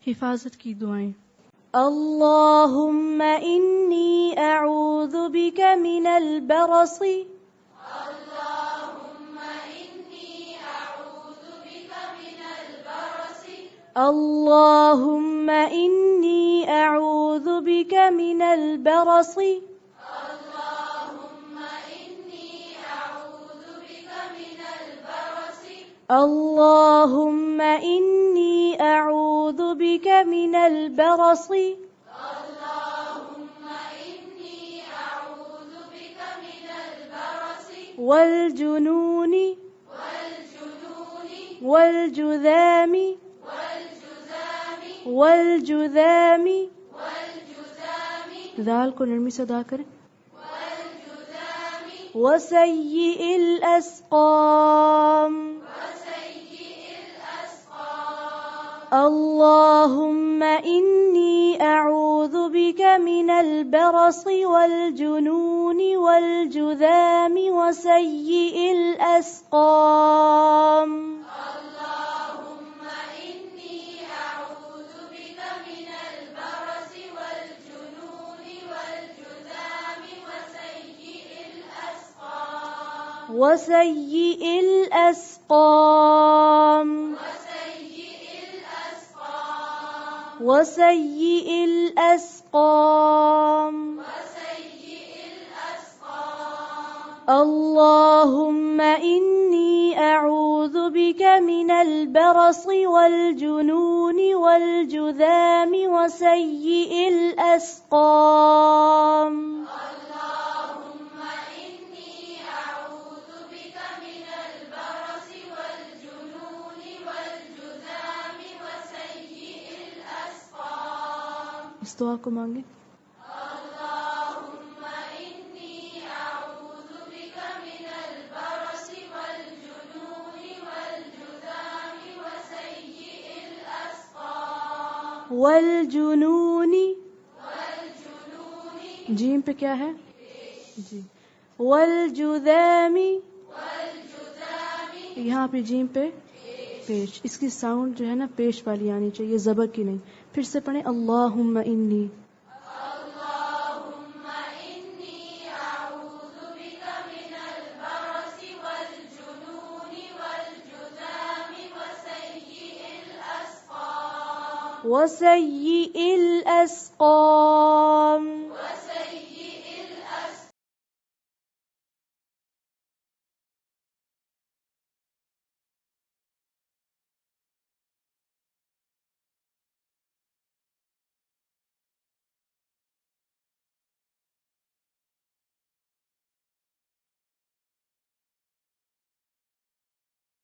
हिफाजत की दुआएं। अल्लाहुम्मा इन्नी अऊज़ु बिका मिनल बरसी अल्लाहुम्मा इन्नी अऊज़ु बिका मिनल बरसी अल्लाहुम्मा इन्नी अऊज़ु बिका मिनल बरसी वल जुनूनी वल जुज़ामी वल जुज़ामी दाल को नरमी से अदा करें। वसय्यिल अस्क़ाम अल्लाहुम्मा इन्नी अऊज़ु बिका मिनल बरसी वल जुनूनी वल जुज़ामी वसय्यिल अस्क़ाम वसय्यिल अस्क़ाम वसय्यिल अस्क़ाम अल्लाहुम्मा इन्नी अऊज़ु बिका मिनल बरसी वल जुनूनी वल जुज़ामी वसय्यिल अस्क़ाम इस दुआ को मांगे। वल जुनूनी जीम पे क्या है जी। वल जुज़ामी यहाँ पे जीम पे पेश। इसकी साउंड जो है ना पेश वाली आनी चाहिए, ज़बर की नहीं। फिर से पढ़ें अल्लाहुम्मा इन्नी वसय्यिल अस्क़ाम